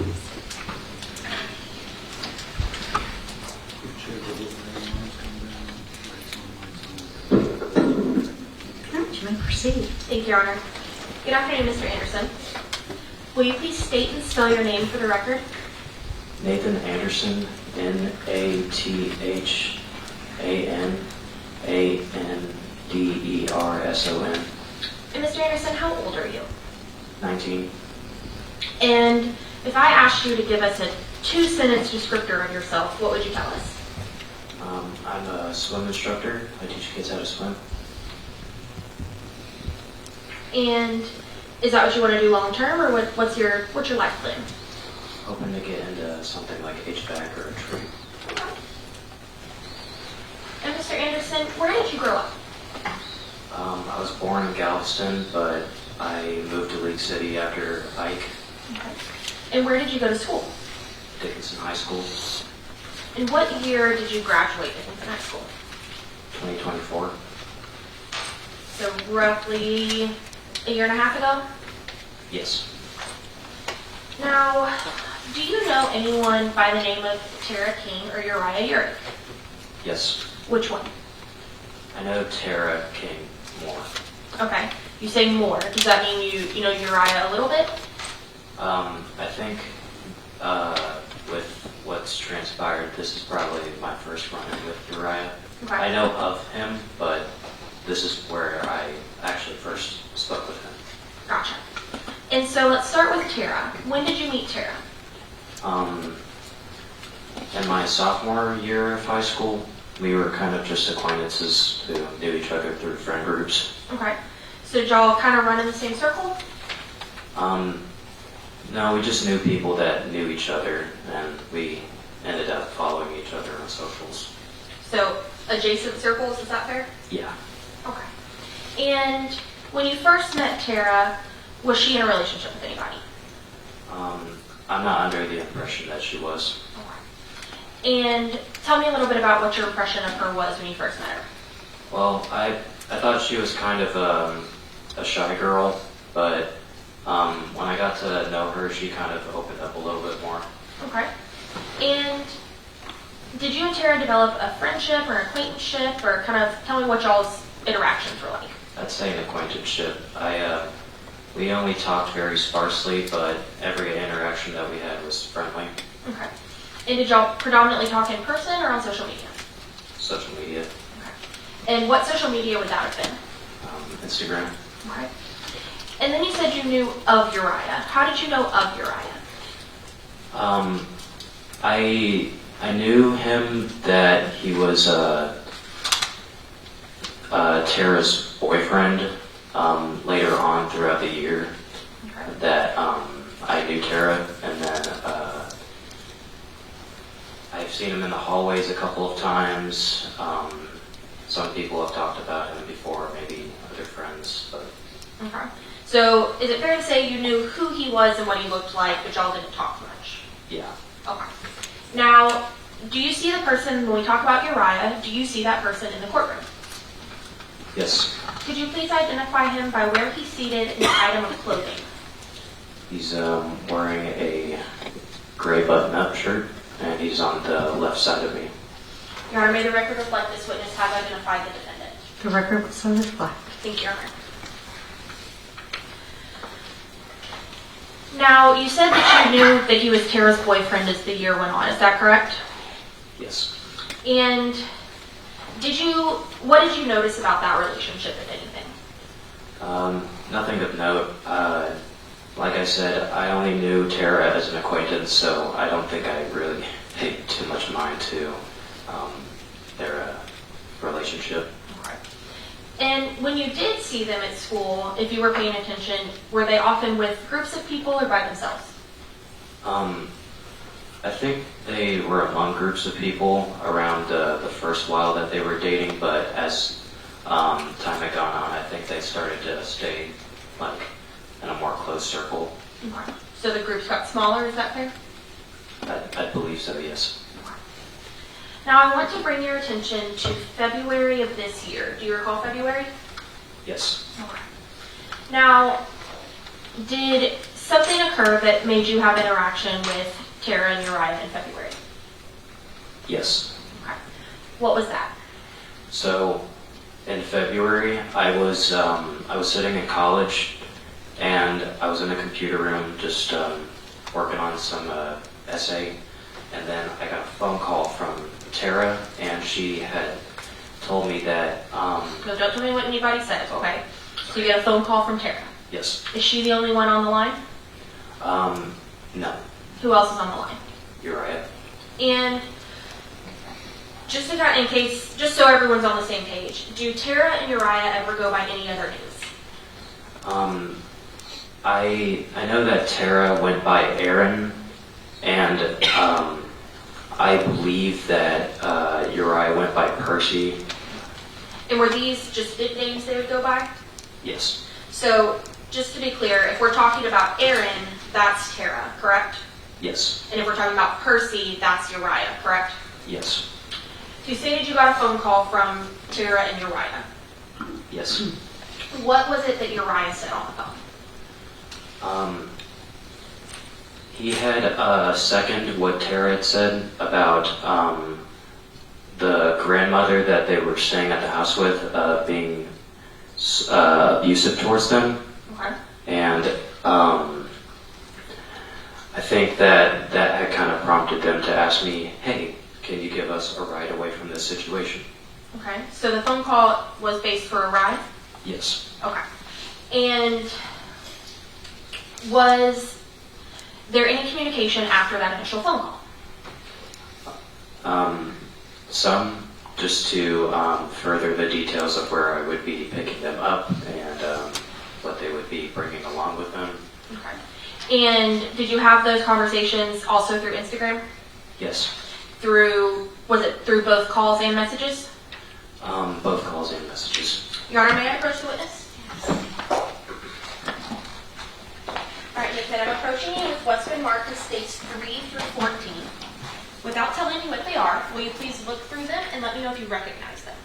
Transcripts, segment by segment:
You may proceed. Thank you, Your Honor. Good afternoon, Mr. Anderson. Will you please state and spell your name for the record? Nathan Anderson, Nathananderson. And Mr. Anderson, how old are you? 19. And if I asked you to give us a 2-sentence descriptor of yourself, what would you tell us? I'm a swim instructor. I teach kids how to swim. And is that what you want to do long term, or what's your life plan? Hoping to get into something like HVAC or a trade. Okay. And Mr. Anderson, where did you grow up? I was born in Galveston, but I moved to League City after Ike. Okay. And where did you go to school? Dickinson High School. And what year did you graduate Dickinson High School? 2024. So roughly a year and a half ago? Yes. Now, do you know anyone by the name of Tara King or Uriah Urick? Yes. Which one? I know Tara King more. Okay. You say more. Does that mean you know Uriah a little bit? I think with what's transpired, this is probably my first run-in with Uriah. Okay. I know of him, but this is where I actually first spoke with him. Gotcha. And so let's start with Tara. When did you meet Tara? In my sophomore year of high school, we were kind of just acquaintances who knew each other through friend groups. Okay. So did y'all kind of run in the same circle? No, we just knew people that knew each other, and we ended up following each other on socials. So adjacent circles, is that fair? Yeah. Okay. And when you first met Tara, was she in a relationship with anybody? I'm not under the impression that she was. Okay. And tell me a little bit about what your impression of her was when you first met her. Well, I thought she was kind of a shy girl, but when I got to know her, she kind of opened up a little bit more. Okay. And did you and Tara develop a friendship or acquaintanceship, or kind of tell me what y'all's interactions were like? I'd say an acquaintanceship. We only talked very sparsely, but every interaction that we had was friendly. Okay. And did y'all predominantly talk in person or on social media? Social media. Okay. And what social media would that have been? Instagram. Okay. And then you said you knew of Uriah. How did you know of Uriah? I knew him that he was Tara's boyfriend. Later on throughout the year, Okay. that I knew Tara, and then I've seen him in the hallways a couple of times. Some people have talked about him before, maybe other friends. But Okay. So is it fair to say you knew who he was and what he looked like, but y'all didn't talk much? yeah, Okay. Now, do you see the person, when we talk about Uriah, do you see that person in the courtroom? yes, Could you please identify him by where he's seated and the item of clothing? he's wearing a gray button-up shirt, and he's on the left side of me. Your Honor, may the record reflect this witness has identified the defendant. The record will so reflect. Thank you, Your Honor. Now, you said that you knew that he was Tara's boyfriend as the year went on. Is that correct? Yes. And what did you notice about that relationship, if anything? Nothing of note. Like I said, I only knew Tara as an acquaintance, so I don't think I really paid too much mind to their relationship. Okay. And when you did see them at school, if you were paying attention, were they often with groups of people or by themselves? I think they were among groups of people around the first while that they were dating, but as time had gone on, I think they started to stay like in a more close circle. Okay. So the groups got smaller, is that fair? I believe so, yes. Okay. Now I want to bring your attention to February of this year. Do you recall February? Yes. Okay. Now, did something occur that made you have interaction with Tara and Uriah in February? Yes. Okay. What was that? So, in February, I was sitting in college, and I was in the computer room just working on some essay, and then I got a phone call from Tara, and she had told me that. No, don't tell me what anybody says, okay? So you get a phone call from Tara. Yes. Is she the only one on the line? No. Who else is on the line? Uriah. And just so everyone's on the same page, do Tara and Uriah ever go by any other names? I know that Tara went by Aaron, and I believe that Uriah went by Percy. And were these just nicknames they would go by? Yes. So, just to be clear, if we're talking about Aaron, that's Tara, correct? Yes. And if we're talking about Percy, that's Uriah, correct? Yes. So you stated you got a phone call from Tara and Uriah. Yes. What was it that Uriah said on the phone? He had seconded what Tara had said about the grandmother that they were staying at the house with being abusive towards them. Okay. And I think that had kind of prompted them to ask me, hey, can you give us a ride away from this situation? Okay. So the phone call was based for a ride? Yes. Okay. And was there any communication after that initial phone call? Some, just to further the details of where I would be picking them up and what they would be bringing along with them. Okay. And did you have those conversations also through Instagram? Yes. Was it through both calls and messages? Both calls and messages. Your Honor, may I approach the witness? All right, Nick, I'm approaching you with what's been marked as states 3 through 14. Without telling me what they are, will you please look through them and let me know if you recognize them?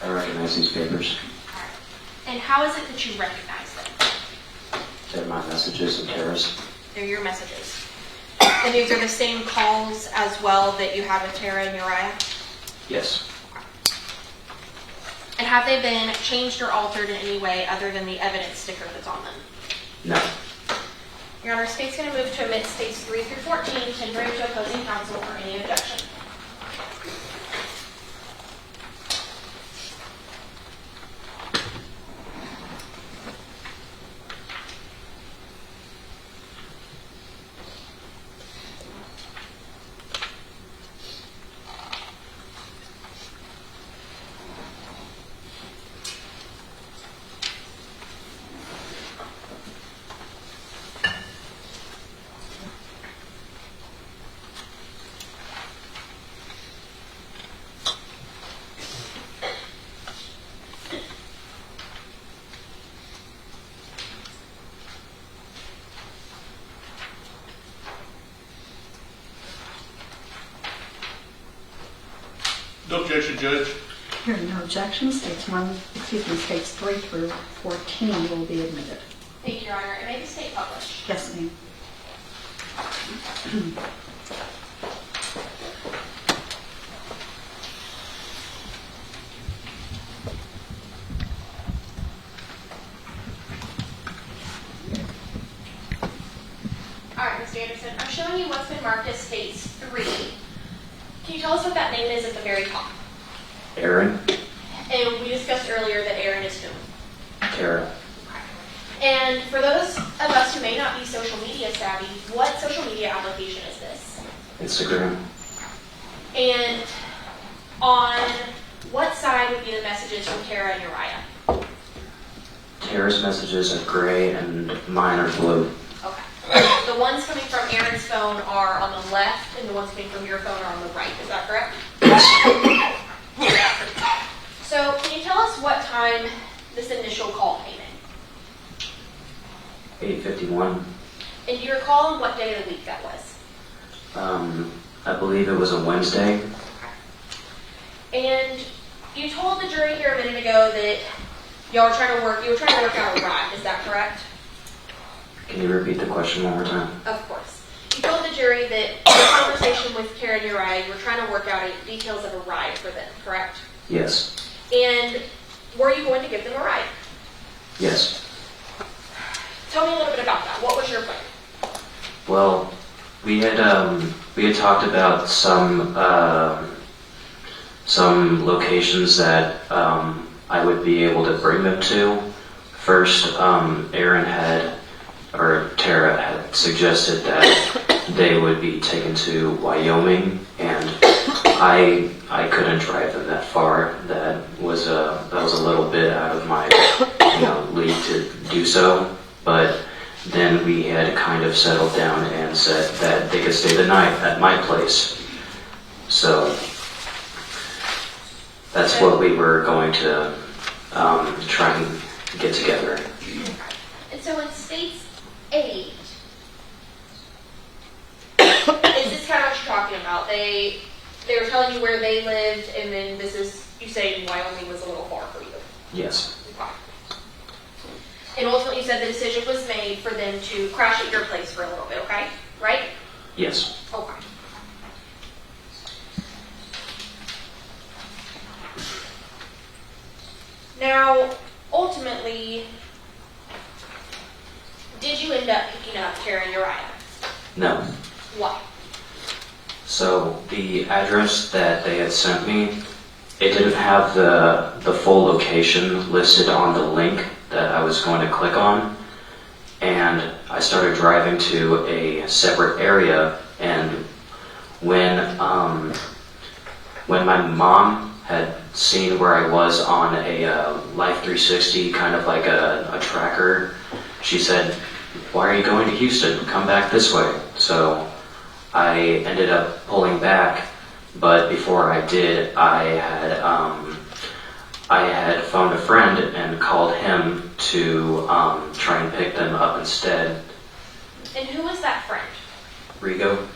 I recognize these papers. All right. And how is it that you recognize them? They're my messages and Tara's. They're your messages. And these are the same calls as well that you have with Tara and Uriah? Yes. And have they been changed or altered in any way other than the evidence sticker that's on them? No. Your Honor, State's going to move to omit states 3 through 14, tendering to opposing counsel for any objection. No objection, Judge. Hearing no objection, states 3 through 14 will be admitted. Thank you, Your Honor. It may be state published. Yes, ma'am. All right, Mr. Anderson, I'm showing you what's been marked as states 3. Can you tell us what that name is at the very top? Aaron. And we discussed earlier that Aaron is who? Tara. And for those of us who may not be social media savvy, what social media application is this? Instagram. And on what side would be the messages from Tara and Uriah? Tara's messages are gray and mine are blue. Okay. The ones coming from Aaron's phone are on the left, and the ones coming from your phone are on the right. Is that correct? So, can you tell us what time this initial call came in? 8:51. And do you recall on what day of the week that was? I believe it was a Wednesday. And you told the jury here a minute ago that you were trying to work out a ride. Is that correct? Can you repeat the question one more time? Of course. You told the jury that in your conversation with Tara and Uriah, you were trying to work out details of a ride for them, correct? Yes. And were you going to give them a ride? Yes. Tell me a little bit about that. What was your plan? Well, we had talked about some locations that I would be able to bring them to. First, Tara had suggested that they would be taken to Wyoming, and I couldn't drive them that far. That was a little bit out of my league to do so. But then we had kind of settled down and said that they could stay the night at my place. So that's what we were going to try and get together. And so in States 8, is this kind of what you're talking about? They were telling you where they lived, and then you say Wyoming was a little far for you. Yes. Okay. And ultimately you said the decision was made for them to crash at your place for a little bit, okay? Right? Yes. Okay. Now, ultimately, did you end up picking up Tara and Uriah? No. Why? So the address that they had sent me, it didn't have the full location listed on the link that I was going to click on. And I started driving to a separate area, and when my mom had seen where I was on a Life 360, kind of like a tracker, she said, "Why are you going to Houston? Come back this way." So I ended up pulling back, but before I did, I had phoned a friend and called him to try and pick them up instead. And who was that friend? Rigo?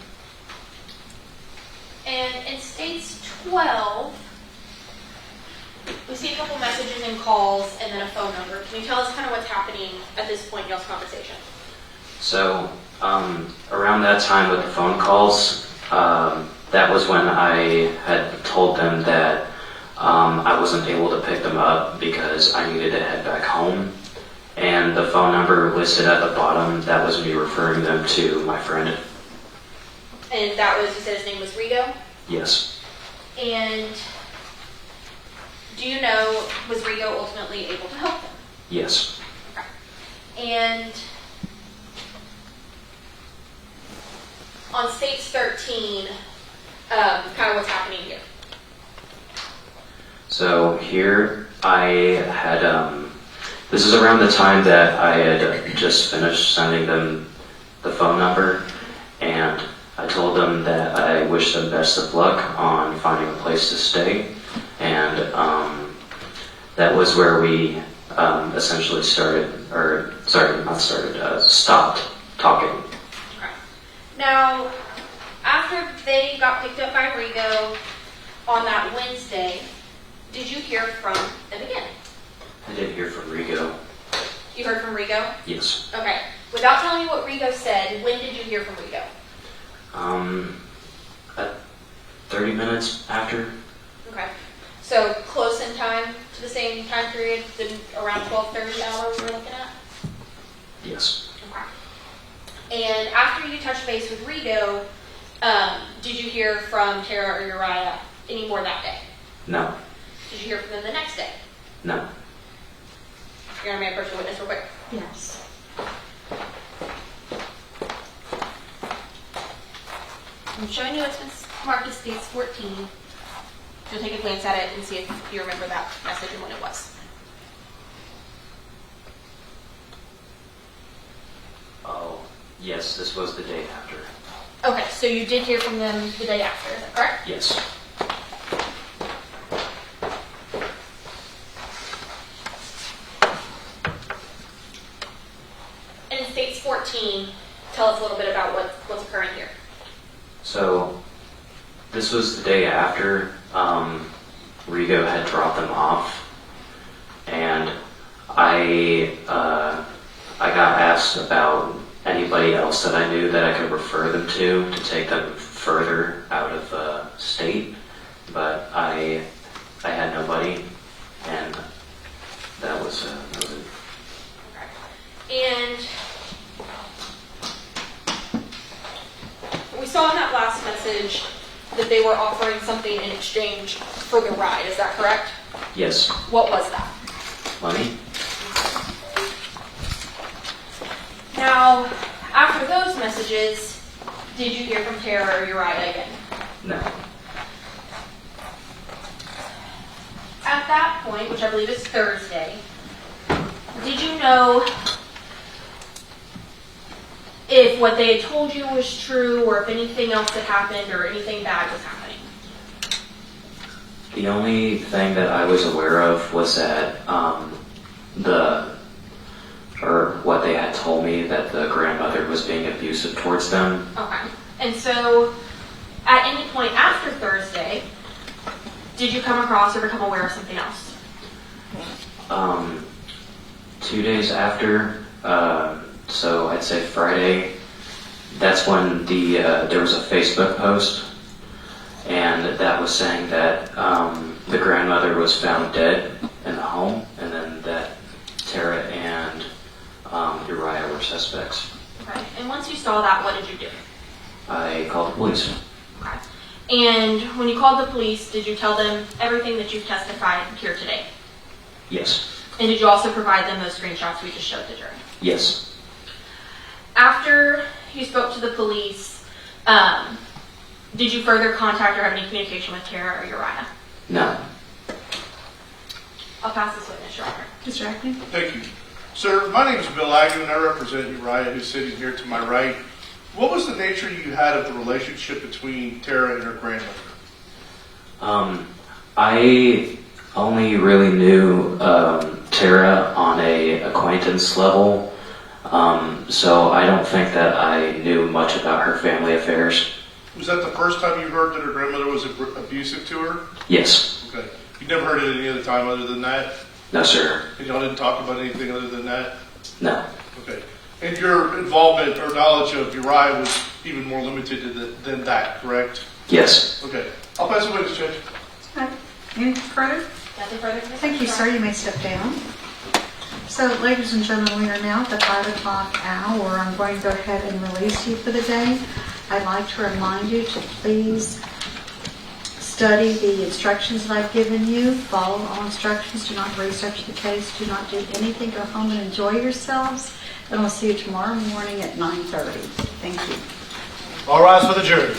And in States 12, we see a couple messages and calls and then a phone number. Can you tell us kind of what's happening at this point in y'all's conversation? So around that time with the phone calls, that was when I had told them that I wasn't able to pick them up because I needed to head back home. And the phone number listed at the bottom, that was me referring them to my friend. And that was, you said his name was Rigo? Yes. And do you know, was Rigo ultimately able to help them? Yes. Okay. And on States 13, kind of what's happening here? So here I had, this is around the time that I had just finished sending them the phone number, and I told them that I wish them best of luck on finding a place to stay, and that was where we essentially stopped talking. Okay. Now, after they got picked up by Rigo on that Wednesday, did you hear from them again? I did hear from Rigo. You heard from Rigo? Yes. Okay. Without telling me what Rigo said, when did you hear from Rigo? 30 minutes after. Okay. So close in time to the same time period, around 12:30 hour we were looking at? Yes. Okay. And after you touched base with Rigo, did you hear from Tara or Uriah any more that day? No. Did you hear from them the next day? No. You're going to be a personal witness real quick. Yes. I'm showing you what's been marked as States 14. You'll take a glance at it and see if you remember that message and when it was. Yes, this was the day after. Okay, so you did hear from them the day after, is that correct? Yes. And in States 14, tell us a little bit about what's occurring here. So, this was the day after Rigo had dropped them off, and I got asked about anybody else that I knew that I could refer them to take them further out of state, but I had nobody, and that was it. And we saw in that last message that they were offering something in exchange for the ride. Is that correct? Yes. What was that? Money? Now, after those messages, did you hear from Tara or Uriah again? No. At that point, which I believe is Thursday, did you know if what they had told you was true, or if anything else had happened, or anything bad was happening? The only thing that I was aware of was that what they had told me, that the grandmother was being abusive towards them. Okay. And so, at any point after Thursday, did you come across or become aware of something else? 2 days after, so I'd say Friday, that's when there was a Facebook post, and that was saying that the grandmother was found dead in the home, and then that Tara and Uriah were suspects. Okay. And once you saw that, what did you do? I called the police. Okay. And when you called the police, did you tell them everything that you've testified here today? Yes. And did you also provide them those screenshots we just showed the jury? Yes. After you spoke to the police, did you further contact or have any communication with Tara or Uriah? No. I'll pass this witness, Your Honor. Mr. Acme? Thank you. Sir, my name is Bill Agnew, and I represent Uriah, who's sitting here to my right. What was the nature you had of the relationship between Tara and her grandmother? I only really knew Tara on a acquaintance level, so I don't think that I knew much about her family affairs. Was that the first time you heard that her grandmother was abusive to her? Yes. Okay. You never heard it any other time other than that? No, sir. And y'all didn't talk about anything other than that? No. Okay. And your involvement or knowledge of Uriah was even more limited than that, correct? Yes. Okay. I'll pass the witness, Judge. Okay. Anything further? Nothing further? Thank you, sir. You may step down. So, ladies and gentlemen, we are now at the 5 o'clock hour. I'm going to go ahead and release you for the day. I'd like to remind you to please study the instructions that I've given you. Follow all instructions. Do not research the case. Do not do anything. Go home and enjoy yourselves. And we'll see you tomorrow morning at 9:30. Thank you. All rise for the jury.